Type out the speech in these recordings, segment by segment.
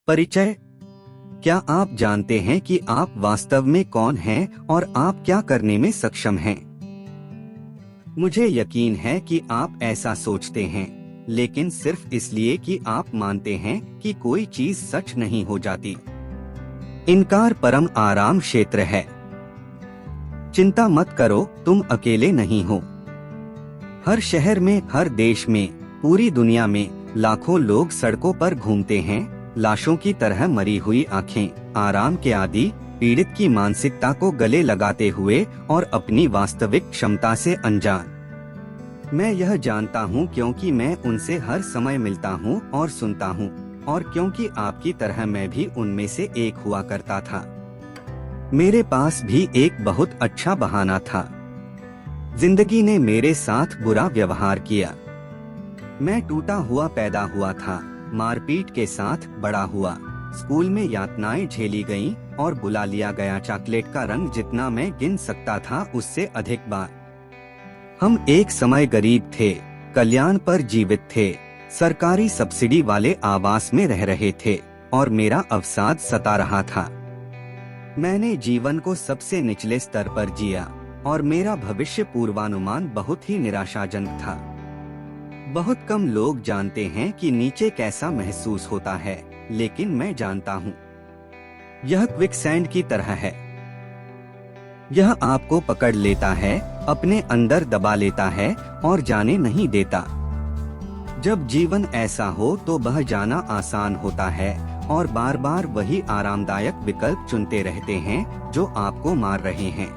परिचय। क्या आप जानते हैं कि आप वास्तव में कौन हैं और आप क्या करने में सक्षम हैं? मुझे यकीन है कि आप ऐसा सोचते हैं, लेकिन सिर्फ इसलिए कि आप मानते हैं कि कोई चीज सच नहीं हो जाती। इनकार परम आराम क्षेत्र है। चिंता मत करो, तुम अकेले नहीं हो। हर शहर में, हर देश में, पूरी दुनिया में लाखों लोग सड़कों पर घूमते हैं, लाशों की तरह मरी हुई आंखें, आराम के आदी, पीड़ित की मानसिकता को गले लगाते हुए और अपनी वास्तविक क्षमता से अनजान। मैं यह जानता हूँ क्योंकि मैं उनसे हर समय मिलता हूँ और सुनता हूँ, और क्योंकि आपकी तरह मैं भी उनमें से एक हुआ करता था। मेरे पास भी एक बहुत अच्छा बहाना था। जिंदगी ने मेरे साथ बुरा व्यवहार किया। मैं टूटा हुआ पैदा हुआ था, मारपीट के साथ बड़ा हुआ, स्कूल में यातनाएं झेली गईं और बुला लिया गया चॉकलेट का रंग जितना मैं गिन सकता था उससे अधिक बार। हम एक समय गरीब थे, कल्याण पर जीवित थे, सरकारी सब्सिडी वाले आवास में रह रहे थे और मेरा अवसाद सता रहा था। मैंने जीवन को सबसे निचले स्तर पर जिया और मेरा भविष्य पूर्वानुमान बहुत ही निराशाजनक था। बहुत कम लोग जानते हैं कि नीचे कैसा महसूस होता है, लेकिन मैं जानता हूँ। यह क्विकसैंड की तरह है। यह आपको पकड़ लेता है, अपने अंदर दबा लेता है और जाने नहीं देता। जब जीवन ऐसा हो तो बह जाना आसान होता है और बार बार वही आरामदायक विकल्प चुनते रहते हैं जो आपको मार रहे हैं।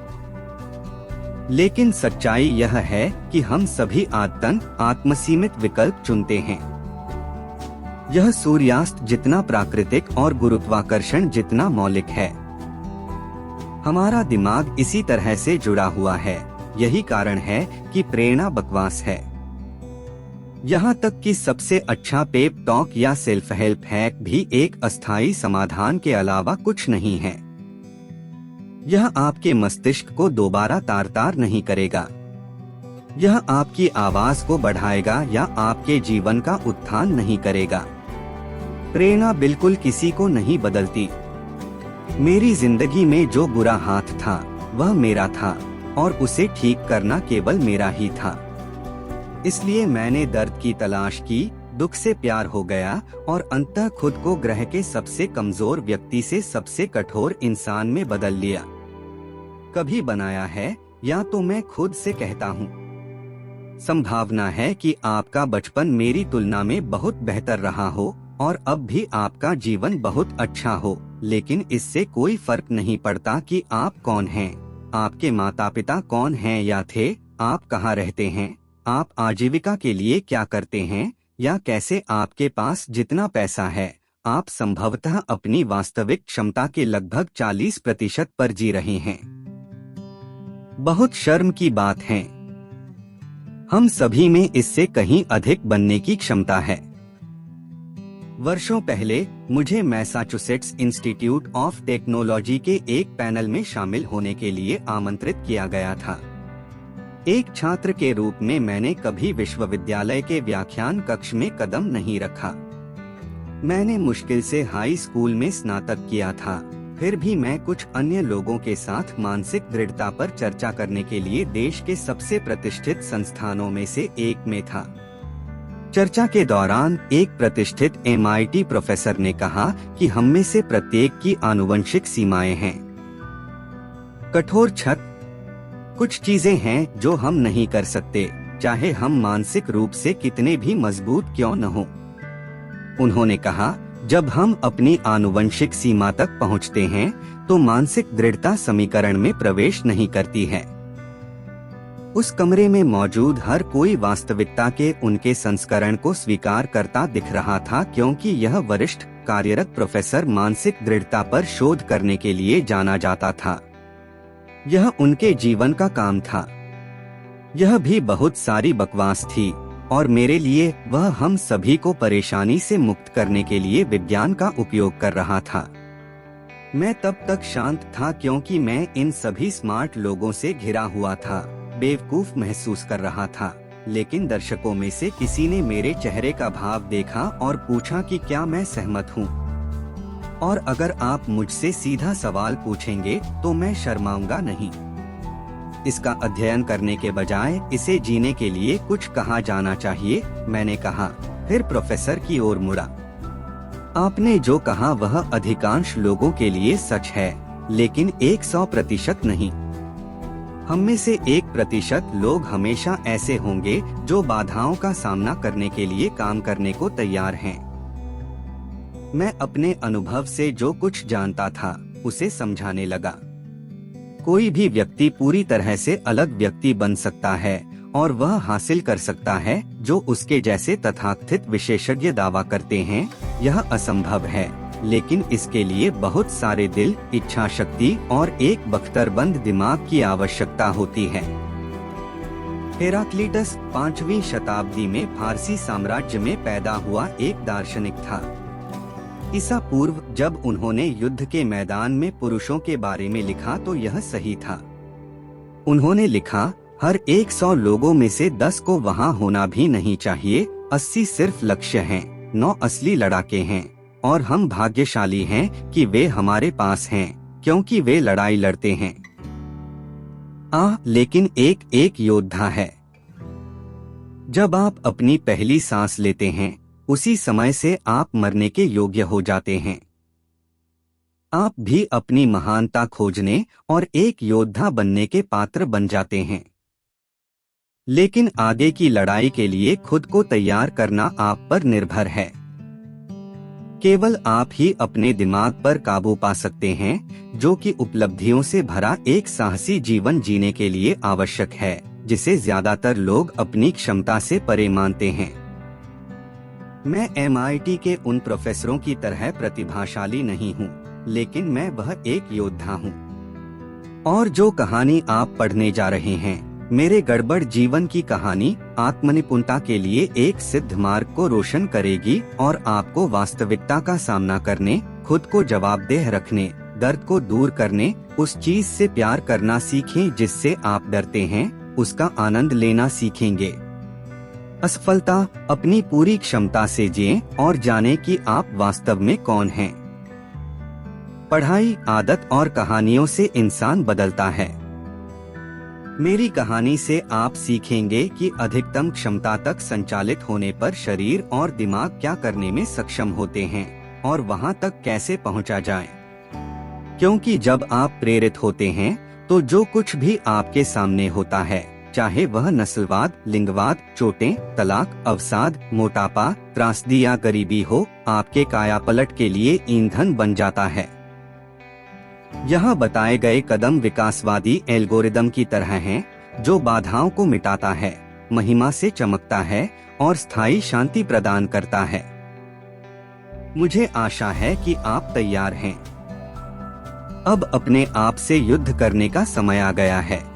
लेकिन सच्चाई यह है कि हम सभी आदतन आत्मसीमित विकल्प चुनते हैं। यह सूर्यास्त जितना प्राकृतिक और गुरुत्वाकर्षण जितना मौलिक है। हमारा दिमाग इसी तरह से जुड़ा हुआ है। यही कारण है कि प्रेरणा बकवास है। यहाँ तक कि सबसे अच्छा पेप टॉक या सेल्फ हेल्प हैक भी एक अस्थायी समाधान के अलावा कुछ नहीं है। यह आपके मस्तिष्क को दोबारा तार नहीं करेगा। यह आपकी आवाज को बढ़ाएगा या आपके जीवन का उत्थान नहीं करेगा। प्रेरणा बिल्कुल किसी को नहीं बदलती। मेरी जिंदगी में जो बुरा हाथ था वह मेरा था और उसे ठीक करना केवल मेरा ही था। इसलिए मैंने दर्द की तलाश की, दुख से प्यार हो गया और अंततः खुद को ग्रह के सबसे कमजोर व्यक्ति से सबसे कठोर इंसान में बदल लिया। कभी बनाया है या तो मैं खुद से कहता हूँ। संभावना है कि आपका बचपन मेरी तुलना में बहुत बेहतर रहा हो और अब भी आपका जीवन बहुत अच्छा हो, लेकिन इससे कोई फर्क नहीं पड़ता कि आप कौन हैं, आपके माता पिता कौन हैं या थे, आप कहाँ रहते हैं, आप आजीविका के लिए क्या करते हैं या कैसे आपके पास जितना पैसा है, आप संभवतः अपनी वास्तविक क्षमता के लगभग 40% पर जी रहे हैं। बहुत शर्म की बात है। हम सभी में इससे कहीं अधिक बनने की क्षमता है। वर्षों पहले मुझे मैसाचुसेट्स इंस्टीट्यूट ऑफ टेक्नोलॉजी के एक पैनल में शामिल होने के लिए आमंत्रित किया गया था। एक छात्र के रूप में मैंने कभी विश्वविद्यालय के व्याख्यान कक्ष में कदम नहीं रखा। मैंने मुश्किल से हाई स्कूल में स्नातक किया था। फिर भी मैं कुछ अन्य लोगों के साथ मानसिक दृढ़ता पर चर्चा करने के लिए देश के सबसे प्रतिष्ठित संस्थानों में से एक में था। चर्चा के दौरान एक प्रतिष्ठित MIT प्रोफेसर ने कहा कि हम में से प्रत्येक की आनुवंशिक सीमाएं हैं। कठोर छत। कुछ चीजें हैं जो हम नहीं कर सकते, चाहे हम मानसिक रूप से कितने भी मजबूत क्यों न हो। उन्होंने कहा, जब हम अपनी आनुवंशिक सीमा तक पहुंचते हैं तो मानसिक दृढ़ता समीकरण में प्रवेश नहीं करती है। उस कमरे में मौजूद हर कोई वास्तविकता के उनके संस्करण को स्वीकार करता दिख रहा था, क्योंकि यह वरिष्ठ कार्यरत प्रोफेसर मानसिक दृढ़ता पर शोध करने के लिए जाना जाता था। यह उनके जीवन का काम था। यह भी बहुत सारी बकवास थी और मेरे लिए वह हम सभी को परेशानी से मुक्त करने के लिए विज्ञान का उपयोग कर रहा था। मैं तब तक शांत था क्योंकि मैं इन सभी स्मार्ट लोगों से घिरा हुआ था, बेवकूफ महसूस कर रहा था। लेकिन दर्शकों में से किसी ने मेरे चेहरे का भाव देखा और पूछा कि क्या मैं सहमत हूँ। और अगर आप मुझसे सीधा सवाल पूछेंगे तो मैं शर्माऊंगा नहीं। इसका अध्ययन करने के बजाय इसे जीने के लिए कुछ कहा जाना चाहिए, मैंने कहा। फिर प्रोफेसर की ओर मुड़ा। आपने जो कहा वह अधिकांश लोगों के लिए सच है, लेकिन 100% नहीं। हम में से 1% लोग हमेशा ऐसे होंगे जो बाधाओं का सामना करने के लिए काम करने को तैयार हैं। मैं अपने अनुभव से जो कुछ जानता था उसे समझाने लगा। कोई भी व्यक्ति पूरी तरह से अलग व्यक्ति बन सकता है और वह हासिल कर सकता है जो उसके जैसे तथाकथित विशेषज्ञ दावा करते हैं। यह असंभव है, लेकिन इसके लिए बहुत सारे दिल, इच्छा शक्ति और एक बख्तरबंद दिमाग की आवश्यकता होती है। हेराक्लिटस 5वीं शताब्दी में फारसी साम्राज्य में पैदा हुआ एक दार्शनिक था। ईसा पूर्व जब उन्होंने युद्ध के मैदान में पुरुषों के बारे में लिखा तो यह सही था। उन्होंने लिखा, हर 100 लोगों में से 10 को वहां होना भी नहीं चाहिए। 80 सिर्फ लक्ष्य हैं, 9 असली लड़ाके हैं, और हम भाग्यशाली हैं कि वे हमारे पास हैं, क्योंकि वे लड़ाई लड़ते हैं। लेकिन एक योद्धा है। जब आप अपनी पहली सांस लेते हैं, उसी समय से आप मरने के योग्य हो जाते हैं। आप भी अपनी महानता खोजने और एक योद्धा बनने के पात्र बन जाते हैं। लेकिन आगे की लड़ाई के लिए खुद को तैयार करना आप पर निर्भर है। केवल आप ही अपने दिमाग पर काबू पा सकते हैं, जो कि उपलब्धियों से भरा एक साहसी जीवन जीने के लिए आवश्यक है, जिसे ज्यादातर लोग अपनी क्षमता से परे मानते हैं। मैं MIT के उन प्रोफेसरों की तरह प्रतिभाशाली नहीं हूँ, लेकिन मैं वह एक योद्धा हूँ। और जो कहानी आप पढ़ने जा रहे हैं, मेरे गड़बड़ जीवन की कहानी, आत्मनिपुणता के लिए एक सिद्ध मार्ग को रोशन करेगी और आपको वास्तविकता का सामना करने, खुद को जवाबदेह रखने, दर्द को दूर करने, उस चीज से प्यार करना सीखें जिससे आप डरते हैं, उसका आनंद लेना सीखेंगे। असफलता अपनी पूरी क्षमता से जिएं और जानें कि आप वास्तव में कौन हैं। पढ़ाई, आदत और कहानियों से इंसान बदलता है। मेरी कहानी से आप सीखेंगे कि अधिकतम क्षमता तक संचालित होने पर शरीर और दिमाग क्या करने में सक्षम होते हैं और वहां तक कैसे पहुंचा जाए। क्योंकि जब आप प्रेरित होते हैं तो जो कुछ भी आपके सामने होता है, चाहे वह नस्लवाद, लिंगवाद, चोटें, तलाक, अवसाद, मोटापा, त्रासदी या गरीबी हो, आपके कायापलट के लिए ईंधन बन जाता है। यहाँ बताए गए कदम विकासवादी एल्गोरिदम की तरह हैं, जो बाधाओं को मिटाता है, महिमा से चमकता है और स्थायी शांति प्रदान करता है। मुझे आशा है कि आप तैयार हैं। अब अपने आप से युद्ध करने का समय आ गया है।